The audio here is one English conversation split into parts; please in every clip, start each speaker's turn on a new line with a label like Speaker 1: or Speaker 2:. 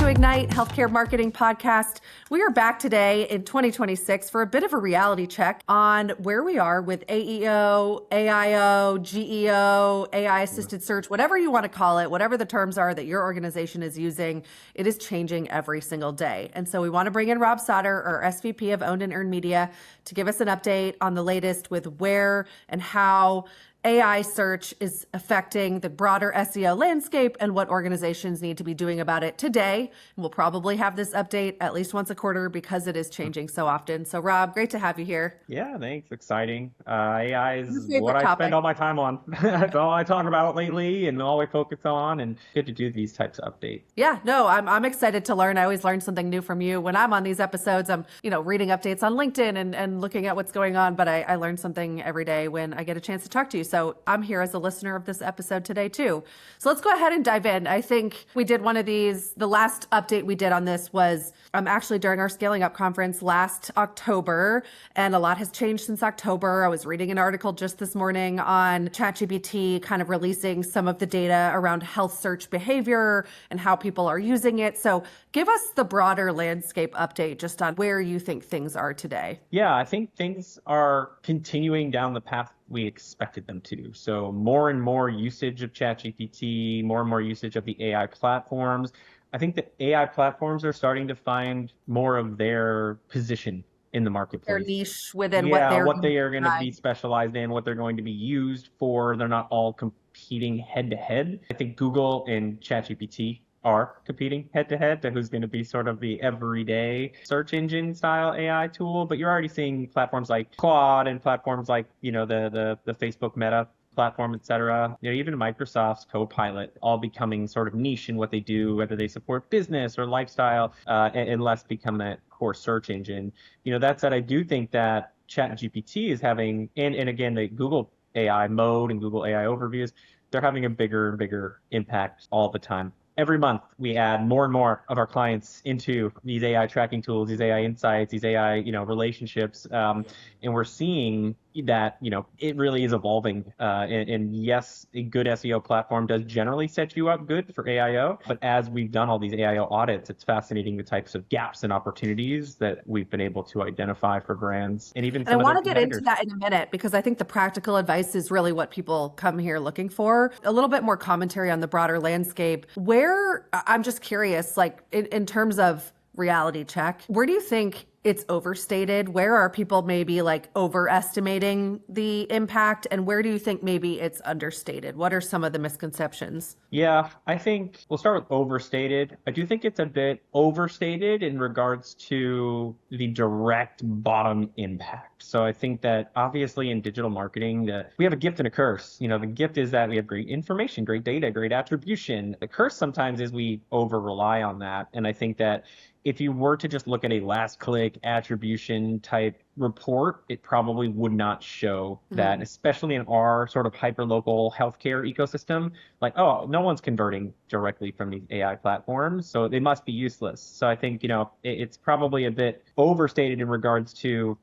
Speaker 1: to Ignite Healthcare Marketing Podcast. We are back today in 2026 for a bit of a reality check on where we are with AEO, AIO, GEO, AI-assisted search, whatever you want to call it, whatever the terms are that your organization is using, it is changing every single day. And so we want to bring in Rob Sauter, our SVP of Owned and Earned Media, to give us an update on the latest with where and how AI search is affecting the broader SEO landscape and what organizations need to be doing about it today. And we'll probably have this update at least once a quarter because it is changing so often. So Rob, great to have you here.
Speaker 2: Yeah, thanks. Exciting. AI is what
Speaker 1: topic.
Speaker 2: I spend all my time on. That's all I talk about lately and all I focus on, and good to do these types of updates.
Speaker 1: Yeah, no, I'm excited to learn. I always learn something new from you. When I'm on these episodes, I'm, reading updates on LinkedIn and looking at what's going on, but I learn something every day when I get a chance to talk to you. So I'm here as a listener of this episode today too. So let's go ahead and dive in. I think we did one of these, the last update we did on this was actually during our Scaling Up conference last October, and a lot has changed since October. I was reading an article just this morning on ChatGPT kind of releasing some of the data around health search behavior and how people are using it. So give us the broader landscape update just on where you think things are today.
Speaker 2: Yeah, I think things are continuing down the path we expected them to. So more and more usage of ChatGPT, more and more usage of the AI platforms. I think that AI platforms are starting to find more of their position in the marketplace.
Speaker 1: Their niche within
Speaker 2: what they are going to be specialized in, what they're going to be used for. They're not all competing head to head. I think Google and ChatGPT are competing head to head to who's going to be sort of the everyday search engine style AI tool. But you're already seeing platforms like Claude and platforms like, the Facebook Meta platform, et cetera. Even Microsoft's Copilot all becoming sort of niche in what they do, whether they support business or lifestyle, and less become that core search engine. That said, I do think that ChatGPT is having, and again, the Google AI mode and Google AI overviews, they're having a bigger and bigger impact all the time. Every month, we add more and more of our clients into these AI tracking tools, these AI insights, these AI, relationships, and we're seeing that, it really is evolving. And yes, a good SEO platform does generally set you up good for AIO, but as we've done all these AIO audits, it's fascinating the types of gaps and opportunities that we've been able to identify for brands and even.
Speaker 1: And I want to get into that in a minute because I think the practical advice is really what people come here looking for. A little bit more commentary on the broader landscape. Where I'm just curious, like in terms of reality check, where do you think it's overstated? Where are people maybe like overestimating the impact? And where do you think maybe it's understated? What are some of the misconceptions?
Speaker 2: Yeah, I think we'll start with overstated. I do think it's a bit overstated in regards to the direct bottom impact. So I think that obviously in digital marketing, we have a gift and a curse. The gift is that we have great information, great data, great attribution. The curse sometimes is we over rely on that. And I think that if you were to just look at a last click attribution type report, it probably would not show that, especially in our sort of hyper-local healthcare ecosystem. Like, oh, no one's converting directly from these AI platforms, so they must be useless. So I think, it's probably a bit overstated in regards to,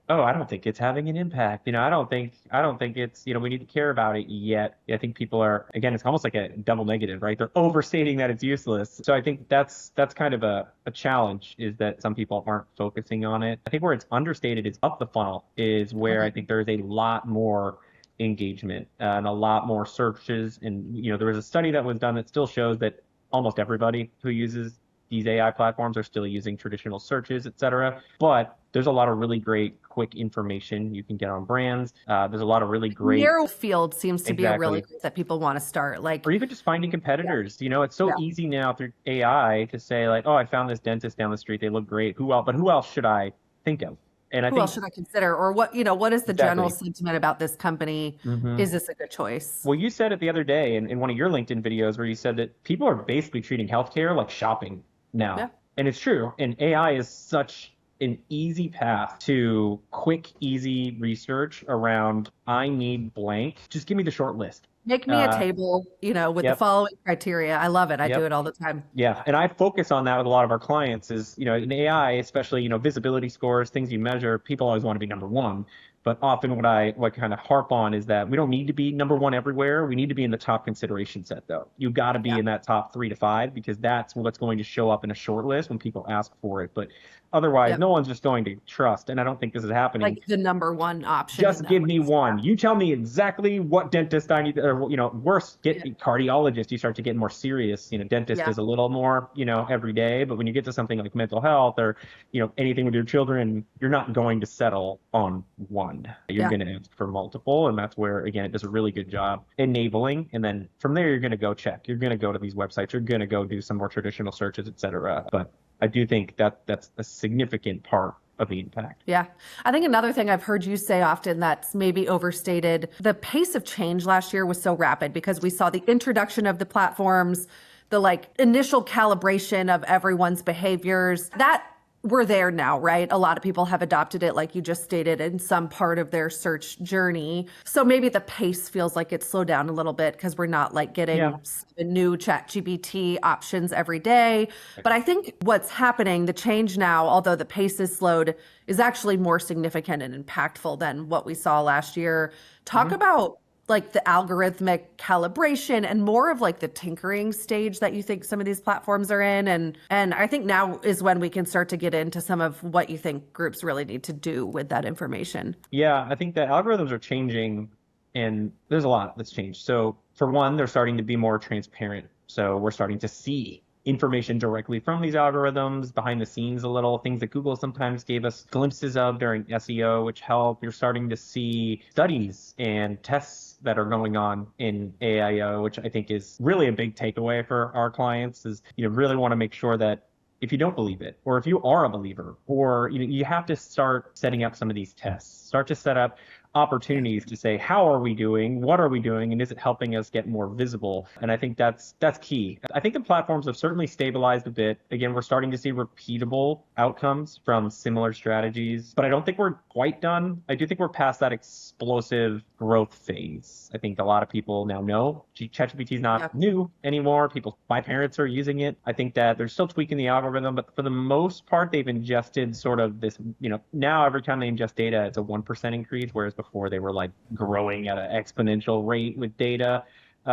Speaker 2: oh, I don't think it's having an impact. I don't think it's, we need to care about it yet. I think people are, again, it's almost like a double negative, right? They're overstating that it's useless. So I think that's kind of a challenge, is that some people aren't focusing on it. I think where it's understated is up the funnel, is where I think there's a lot more engagement and a lot more searches. And, there was a study that was done that still shows that almost everybody who uses these AI platforms are still using traditional searches, et cetera. But there's a lot of really great quick information you can get on brands. There's a lot of really great
Speaker 1: narrow field seems to be a really good that people want to start, like,
Speaker 2: or even just finding competitors. It's so easy now through AI to say like, oh, I found this dentist down the street. They look great. Who else should I think of? And
Speaker 1: who else should I consider? Or what is the general sentiment about this company? Is this a good choice?
Speaker 2: Well, you said it the other day in one of your LinkedIn videos where you said that people are basically treating healthcare like shopping now. Yeah. And it's true. And AI is such an easy path to quick, easy research around, I need blank. Just give me the short list.
Speaker 1: Make me a
Speaker 2: Uh,
Speaker 1: table, with the
Speaker 2: yep,
Speaker 1: following criteria. I love it. I do
Speaker 2: yep.
Speaker 1: it all the time.
Speaker 2: Yeah, and I focus on that with a lot of our clients is, in AI, especially, visibility scores, things you measure, people always want to be number one. But often what kind of harp on is that we don't need to be number one everywhere. We need to be in the top consideration set though. You got to be
Speaker 1: Yeah.
Speaker 2: in that top 3 to 5 because that's what's going to show up in a short list when people ask for it. But otherwise,
Speaker 1: Yep.
Speaker 2: no one's just going to trust. And I don't think this is happening.
Speaker 1: Like the number one option in
Speaker 2: Just
Speaker 1: that
Speaker 2: give me
Speaker 1: list.
Speaker 2: one. You tell me exactly what dentist I need, or worse, get
Speaker 1: Yeah.
Speaker 2: cardiologist. You start to get more serious. Dentist
Speaker 1: Yeah.
Speaker 2: is a little more, every day. But when you get to something like mental health or, anything with your children, you're not going to settle on one. You're
Speaker 1: Yeah.
Speaker 2: going to ask for multiple, and that's where again it does a really good job enabling. And then from there, you're going to go check. You're going to go to these websites. You're going to go do some more traditional searches, et cetera. But I do think that that's a significant part of the impact.
Speaker 1: Yeah. I think another thing I've heard you say often that's maybe overstated, the pace of change last year was so rapid because we saw the introduction of the platforms, the initial calibration of everyone's behaviors. That we're there now, right? A lot of people have adopted it, like you just stated, in some part of their search journey. So maybe the pace feels like it's slowed down a little bit because we're not getting
Speaker 2: Yeah.
Speaker 1: new ChatGPT options every day. But I think what's happening, the change now, although the pace is slowed, is actually more significant and impactful than what we saw last year. Talk
Speaker 2: Mhm.
Speaker 1: about the algorithmic calibration and more of the tinkering stage that you think some of these platforms are in. And I think now is when we can start to get into some of what you think groups really need to do with that information.
Speaker 2: Yeah, I think that algorithms are changing and there's a lot that's changed. So, for one, they're starting to be more transparent. So, we're starting to see information directly from these algorithms behind the scenes a little, things that Google sometimes gave us glimpses of during SEO, which help. You're starting to see studies and tests that are going on in AIO, which I think is really a big takeaway for our clients is really want to make sure that if you don't believe it, or if you are a believer, or you have to start setting up some of these tests, start to set up opportunities to say, how are we doing? What are we doing? And is it helping us get more visible? And I think that's key. I think the platforms have certainly stabilized a bit. Again, we're starting to see repeatable outcomes from similar strategies, but I don't think we're quite done. I do think we're past that explosive growth phase. I think a lot of people now know ChatGPT is
Speaker 1: Yeah.
Speaker 2: not new anymore. My parents are using it. I think that they're still tweaking the algorithm, but for the most part, they've ingested sort of this, now every time they ingest data, it's a 1% increase, whereas before they were growing at an exponential rate with data.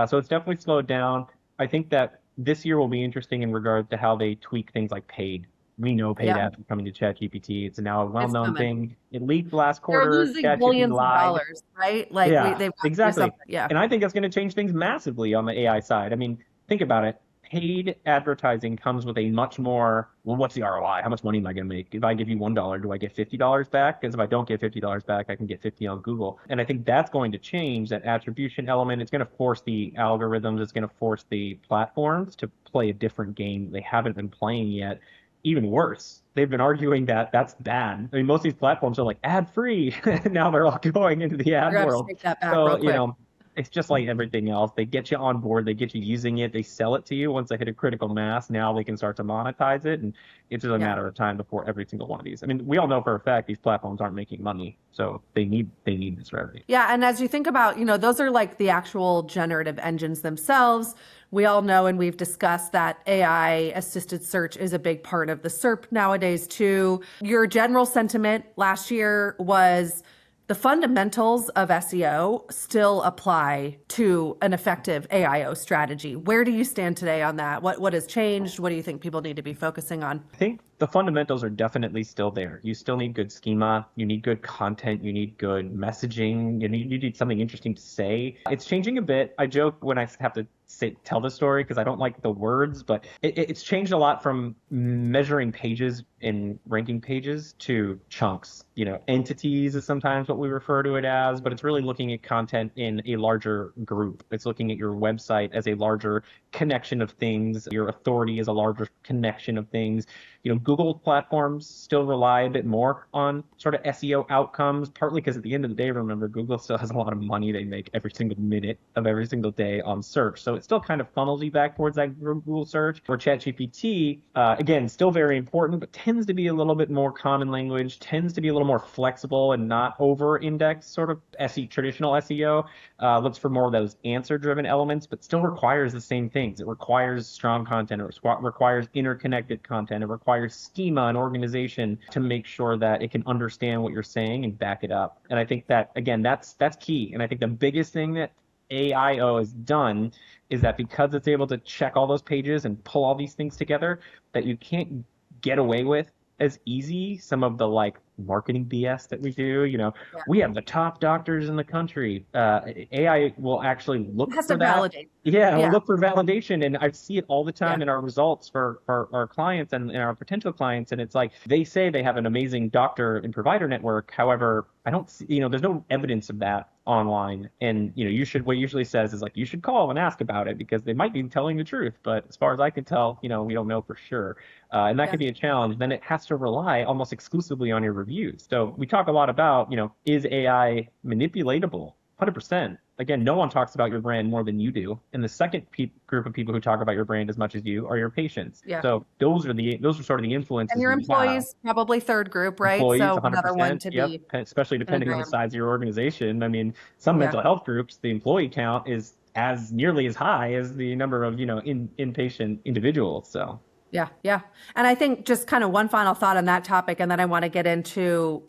Speaker 2: So it's definitely slowed down. I think that this year will be interesting in regards to how they tweak things like paid. We know paid
Speaker 1: Yeah.
Speaker 2: ads are coming to ChatGPT. It's now a
Speaker 1: It's
Speaker 2: well-known
Speaker 1: coming.
Speaker 2: thing. It leaked last
Speaker 1: They're
Speaker 2: quarter.
Speaker 1: losing
Speaker 2: ChatGPT
Speaker 1: billions of
Speaker 2: lied.
Speaker 1: dollars, right?
Speaker 2: Yeah,
Speaker 1: They've got to do
Speaker 2: exactly.
Speaker 1: something. Yeah.
Speaker 2: And I think that's going to change things massively on the AI side. I mean, think about it. Paid advertising comes with a much more, well, what's the ROI? How much money am I going to make? If I give you $1, do I get $50 back? Because if I don't get $50 back, I can get 50 on Google. And I think that's going to change that attribution element. It's going to force the algorithms, it's going to force the platforms to play a different game they haven't been playing yet. Even worse, they've been arguing that that's bad. I mean, most of these platforms are ad free. Now they're all going into the
Speaker 1: We're
Speaker 2: ad
Speaker 1: going to have to
Speaker 2: world.
Speaker 1: take that back real
Speaker 2: So,
Speaker 1: quick.
Speaker 2: it's just like everything else. They get you on board, they get you using it, they sell it to you. Once they hit a critical mass, now they can start to monetize it. And it's just a
Speaker 1: Yeah.
Speaker 2: matter of time before every single one of these. I mean, we all know for a fact these platforms aren't making money. So they need this revenue.
Speaker 1: Yeah, and as you think about, those are the actual generative engines themselves. We all know and we've discussed that AI assisted search is a big part of the SERP nowadays too. Your general sentiment last year was the fundamentals of SEO still apply to an effective AIO strategy. Where do you stand today on that? What has changed? What do you think people need to be focusing on?
Speaker 2: I think the fundamentals are definitely still there. You still need good schema. You need good content. You need good messaging. You need something interesting to say. It's changing a bit. I joke when I have to tell the story because I don't like the words, but it's changed a lot from measuring pages and ranking pages to chunks. Entities is sometimes what we refer to it as, but it's really looking at content in a larger group. It's looking at your website as a larger connection of things. Your authority is a larger connection of things. Google platforms still rely a bit more on sort of SEO outcomes, partly because at the end of the day, remember, Google still has a lot of money they make every single minute of every single day on search. So it still kind of funnels you back towards that Google search. Where ChatGPT, again, still very important, but tends to be a little bit more common language, tends to be a little more flexible and not over-indexed sort of traditional SEO. Looks for more of those answer-driven elements, but still requires the same things. It requires strong content. It requires interconnected content. It requires schema and organization to make sure that it can understand what you're saying and back it up. And I think that, again, that's key. And I think the biggest thing that AIO has done is that because it's able to check all those pages and pull all these things together, that you can't get away with as easy some of the like marketing BS that we do. We have the top doctors in the country. AI will actually look
Speaker 1: It has
Speaker 2: for
Speaker 1: to
Speaker 2: that.
Speaker 1: validate.
Speaker 2: Yeah, we'll look for validation, and I see it all the time
Speaker 1: Yeah.
Speaker 2: in our results for our clients and our potential clients. And it's like they say they have an amazing doctor and provider network. However, I don't see, there's no evidence of that online. And what it usually says is like you should call and ask about it because they might be telling the truth. But as far as I can tell, we don't know for sure. And that
Speaker 1: Yeah.
Speaker 2: could be a challenge. Then it has to rely almost exclusively on your reviews. So we talk a lot about, is AI manipulatable? 100%. Again, no one talks about your brand more than you do. And the second group of people who talk about your brand as much as you are your patients.
Speaker 1: Yeah.
Speaker 2: So those are sort of the influences.
Speaker 1: And your
Speaker 2: you have.
Speaker 1: employees, probably third group, right?
Speaker 2: Employees,
Speaker 1: So
Speaker 2: 100%.
Speaker 1: another one to
Speaker 2: Yep.
Speaker 1: be
Speaker 2: Especially depending on the
Speaker 1: programmed.
Speaker 2: size of your organization. I mean, some
Speaker 1: Yeah.
Speaker 2: mental health groups, the employee count is as nearly as high as the number of, inpatient individuals. So.
Speaker 1: Yeah, yeah. And I think just kind of one final thought on that topic, and then I want to get into,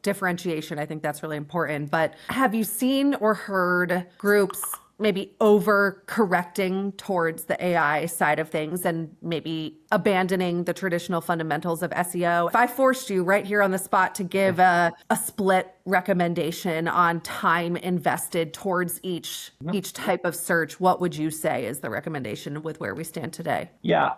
Speaker 1: differentiation. I think that's really important. But have you seen or heard groups maybe over correcting towards the AI side of things and maybe abandoning the traditional fundamentals of SEO? If I forced you right here on the spot to give a split recommendation on time invested towards each type of search, what would you say is the recommendation with where we stand today?
Speaker 2: Yeah.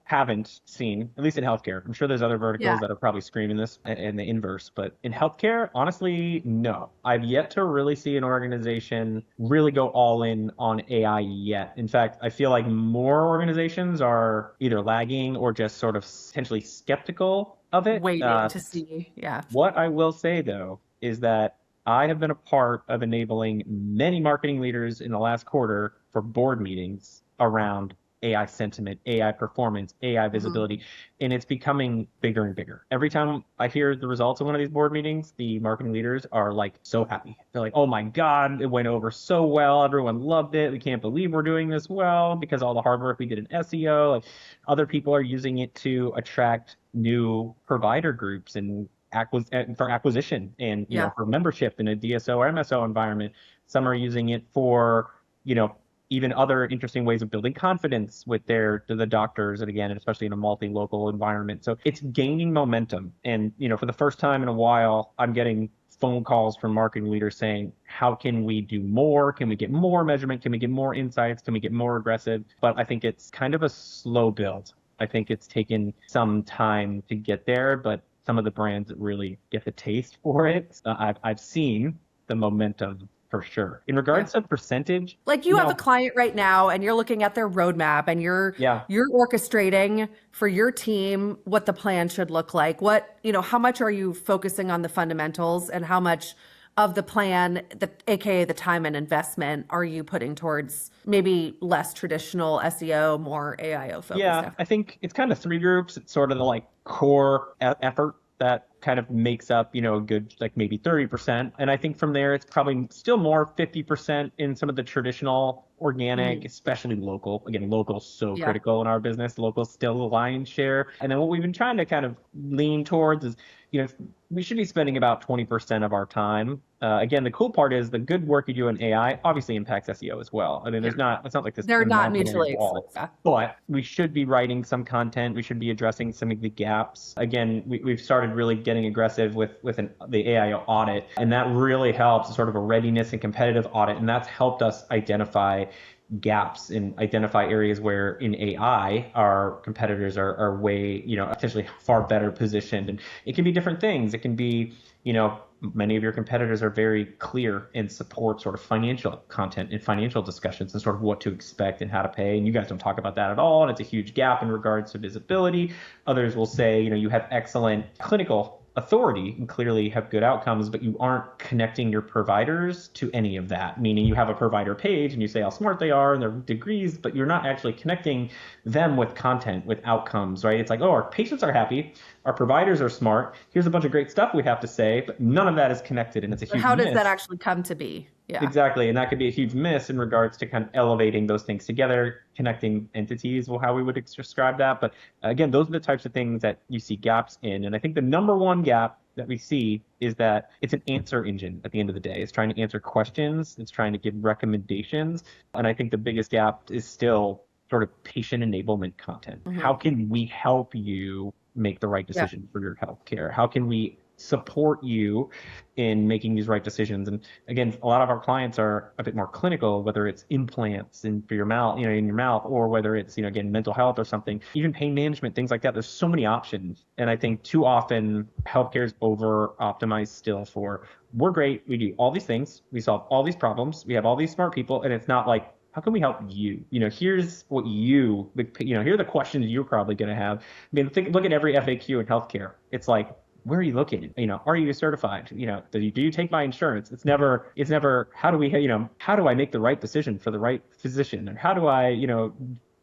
Speaker 2: Haven't seen, at least in healthcare. I'm sure there's other verticals that are probably screaming this in the inverse, but in healthcare, honestly, no. I've yet to really see an organization really go all in on AI yet. In fact, I feel like more organizations are either lagging or just sort of potentially skeptical of it.
Speaker 1: Waiting to see. Yeah.
Speaker 2: What I will say, though, is that I have been a part of enabling many marketing leaders in the last quarter for board meetings around AI sentiment, AI performance, AI visibility, and it's becoming bigger and bigger. Every time I hear the results of one of these board meetings, the marketing leaders are like so happy. They're like, oh my God, it went over so well. Everyone loved it. We can't believe we're doing this well because all the hard work we did in SEO. Like, other people are using it to attract new provider groups and for acquisition and for membership in a DSO or MSO environment. Some are using it for even other interesting ways of building confidence with the doctors, and again, especially in a multi-local environment. So it's gaining momentum. And for the first time in a while, I'm getting phone calls from marketing leaders saying, how can we do more? Can we get more measurement? Can we get more insights? Can we get more aggressive? But I think it's kind of a slow build. I think it's taken some time to get there, but some of the brands that really get the taste for it, I've seen the momentum for sure. In regards to percentage,
Speaker 1: like you have a client right now and you're looking at their roadmap and you're orchestrating for your team what the plan should look like. How much are you focusing on the fundamentals and how much of the plan, aka the time and investment, are you putting towards maybe less traditional SEO, more AIO focused?
Speaker 2: Yeah, I think it's kind of three groups. It's sort of the like core effort that kind of makes up, a good, like maybe 30%. And I think from there, it's probably still more 50% in some of the traditional organic, especially local. Again, local is so critical in our business. Local is still the lion's share. And then what we've been trying to kind of lean towards is, we should be spending about 20% of our time. Again, the cool part is the good work you do in AI obviously impacts SEO as well. I mean, it's not like this.
Speaker 1: They're not mutually exclusive.
Speaker 2: But we should be writing some content. We should be addressing some of the gaps. Again, we've started really getting aggressive with the AI audit, and that really helps, sort of a readiness and competitive audit, and that's helped us identify gaps and identify areas where in AI our competitors are way, potentially far better positioned. And it can be different things. It can be, many of your competitors are very clear and support sort of financial content and financial discussions and sort of what to expect and how to pay. And you guys don't talk about that at all. And it's a huge gap in regards to visibility. Others will say, you have excellent clinical authority and clearly have good outcomes, but you aren't connecting your providers to any of that. Meaning you have a provider page and you say how smart they are and their degrees, but you're not actually connecting them with content, with outcomes, right? It's like, oh, our patients are happy, our providers are smart. Here's a bunch of great stuff we have to say, but none of that is connected, and it's a
Speaker 1: But
Speaker 2: huge
Speaker 1: how does that
Speaker 2: miss.
Speaker 1: actually come to be? Yeah.
Speaker 2: Exactly. And that could be a huge miss in regards to kind of elevating those things together, connecting entities, well, how we would describe that. But again, those are the types of things that you see gaps in. And I think the number one gap that we see is that it's an answer engine at the end of the day. It's trying to answer questions, it's trying to give recommendations. And I think the biggest gap is still sort of patient enablement content. How can we help you make the right
Speaker 1: Yeah.
Speaker 2: decision for your healthcare? How can we support you in making these right decisions? And again, a lot of our clients are a bit more clinical, whether it's implants in for your mouth, in your mouth, or whether it's, again, mental health or something, even pain management, things like that. There's so many options. And I think too often healthcare is over optimized still for, we're great, we do all these things, we solve all these problems, we have all these smart people, and it's not like, how can we help you? Here's what here are the questions you're probably going to have. I mean, look at every FAQ in healthcare. It's like, where are you located? Are you certified? Do you take my insurance? It's never, how do I make the right decision for the right physician? Or how do I,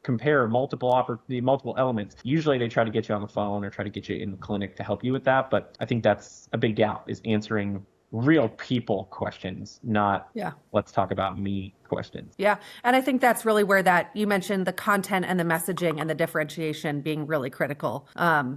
Speaker 2: compare multiple elements? Usually they try to get you on the phone or try to get you in the clinic to help you with that. But I think that's a big gap, is answering real people questions, not let's talk about me questions.
Speaker 1: Yeah. And I think that's really where that you mentioned the content and the messaging and the differentiation being really critical.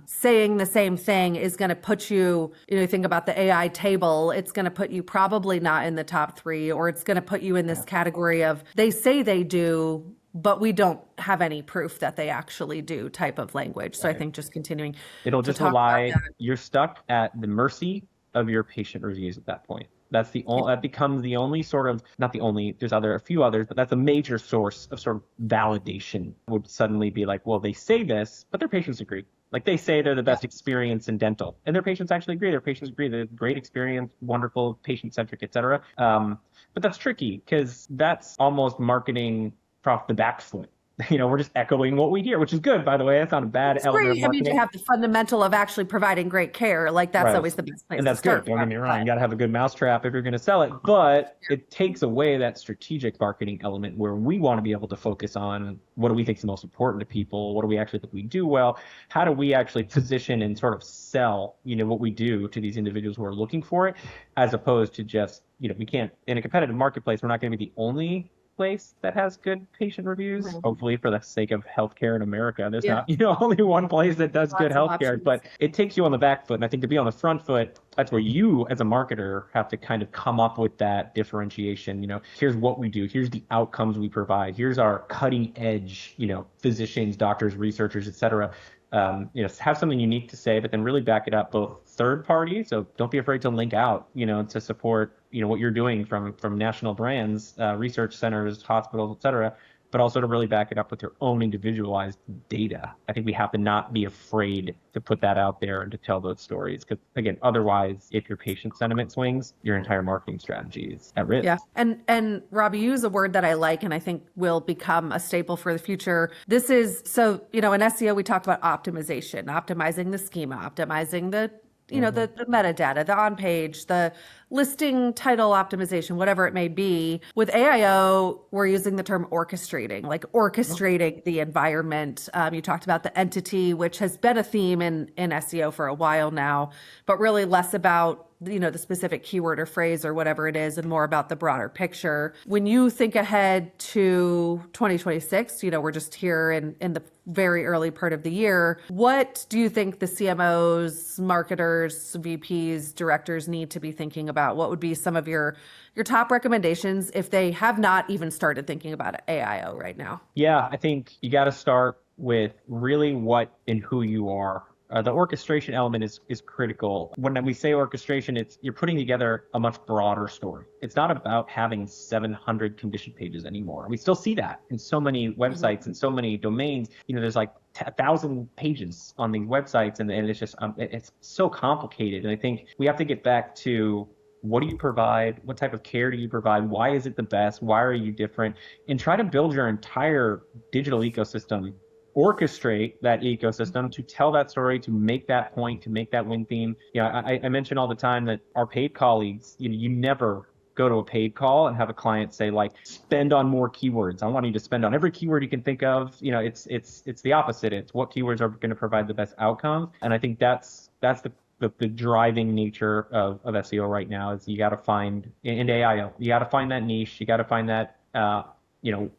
Speaker 1: Saying the same thing is going to put you, you think about the AI table, it's going to put you probably not in the top 3, or it's going to put you in this category of they say they do, but we don't have any proof that they actually do type of language. So I think just continuing
Speaker 2: It'll
Speaker 1: to
Speaker 2: just
Speaker 1: talk about
Speaker 2: rely,
Speaker 1: that.
Speaker 2: you're stuck at the mercy of your patient reviews at that point. That's the only, that becomes the only sort of, not the only, there's a few others, but that's a major source of sort of validation. Would suddenly be like, well, they say this, but their patients agree. Like, they say they're the best experience in dental, and their patients actually agree. Their patients agree. They're great experience, wonderful, patient-centric, et cetera. But that's tricky, because that's almost marketing off the back foot. We're just echoing what we hear, which is good, by the way. That's not a bad element of
Speaker 1: Great. I mean, to
Speaker 2: marketing.
Speaker 1: have the fundamental of actually providing great care, like that's
Speaker 2: Right.
Speaker 1: always the best place
Speaker 2: And
Speaker 1: to
Speaker 2: that's
Speaker 1: start
Speaker 2: good. Don't get
Speaker 1: from.
Speaker 2: me wrong. You got to have a good mousetrap if you're going to sell it. But it takes away that strategic marketing element where we want to be able to focus on what do we think is most important to people? What do we actually think we do well? How do we actually position and sort of sell, what we do to these individuals who are looking for it, as opposed to just, we can't, in a competitive marketplace, we're not going to be the only place that has good patient reviews. Hopefully, for the sake of healthcare in America, there's not, only one place that does good
Speaker 1: Lots of
Speaker 2: healthcare,
Speaker 1: options.
Speaker 2: but it takes you on the back foot. And I think to be on the front foot, that's where you as a marketer have to kind of come up with that differentiation. Here's what we do. Here's the outcomes we provide. Here's our cutting edge, physicians, doctors, researchers, et cetera. Have something unique to say, but then really back it up both third party. So don't be afraid to link out, to support, what you're doing from national brands, research centers, hospitals, et cetera, but also to really back it up with your own individualized data. I think we have to not be afraid to put that out there and to tell those stories. Because again, otherwise, if your patient sentiment swings, your entire marketing strategy is at risk.
Speaker 1: Yeah. And Rob, you use a word that I like and I think will become a staple for the future. This is, so, in SEO, we talked about optimization, optimizing the schema, optimizing the the metadata, the on-page, the listing title optimization, whatever it may be. With AIO, we're using the term orchestrating, like orchestrating the environment. You talked about the entity, which has been a theme in SEO for a while now, but really less about the specific keyword or phrase or whatever it is, and more about the broader picture. When you think ahead to 2026, we're just here in the very early part of the year. What do you think the CMOs, marketers, VPs, directors need to be thinking about? What would be some of your top recommendations if they have not even started thinking about AIO right now?
Speaker 2: Yeah, I think you got to start with really what and who you are. The orchestration element is critical. When we say orchestration, you're putting together a much broader story. It's not about having 700 condition pages anymore. We still see that in so many websites and so many domains. There's like 1,000 pages on these websites, and it's just it's so complicated. And I think we have to get back to, what do you provide? What type of care do you provide? Why is it the best? Why are you different? And try to build your entire digital ecosystem orchestrate that ecosystem, to tell that story, to make that point, to make that win theme. I mention all the time that our paid colleagues, you never go to a paid call and have a client say like, spend on more keywords. I want you to spend on every keyword you can think of. It's the opposite. It's what keywords are going to provide the best outcomes. And I think that's the driving nature of SEO right now is you got to find, and AI, you got to find that niche. You got to find that,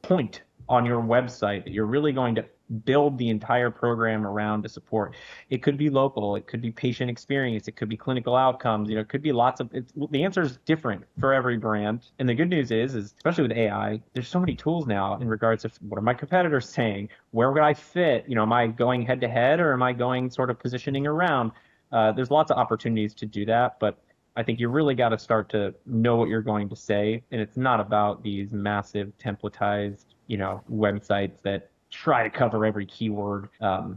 Speaker 2: point on your website that you're really going to build the entire program around to support. It could be local, it could be patient experience, it could be clinical outcomes, it could be the answer is different for every brand. And the good news is especially with AI, there's so many tools now in regards to what are my competitors saying? Where would I fit? Am I going head to head or am I going sort of positioning around? There's lots of opportunities to do that, but I think you really got to start to know what you're going to say. And it's not about these massive templatized, websites that try to cover every keyword.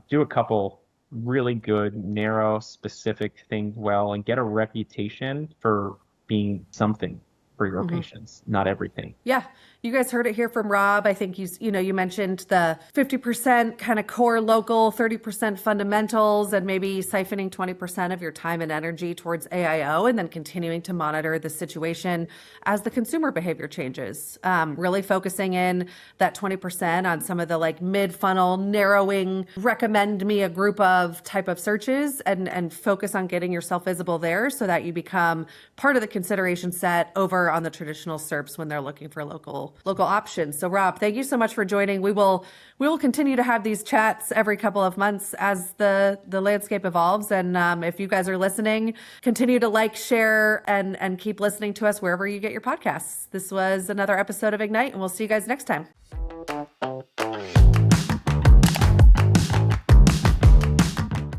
Speaker 2: Do a couple really good, narrow, specific things well, and get a reputation for being something for your patients, not everything.
Speaker 1: Yeah. You guys heard it here from Rob. I think you mentioned the 50% kind of core local, 30% fundamentals, and maybe siphoning 20% of your time and energy towards AIO, and then continuing to monitor the situation as the consumer behavior changes. Really focusing in that 20% on some of the like mid-funnel, narrowing, recommend me a group of type of searches, and focus on getting yourself visible there so that you become part of the consideration set over on the traditional SERPs when they're looking for local options. So Rob, thank you so much for joining. We will continue to have these chats every couple of months as the landscape evolves. And if you guys are listening, continue to like, share, and keep listening to us wherever you get your podcasts. This was another episode of Ignite, and we'll see you guys next time.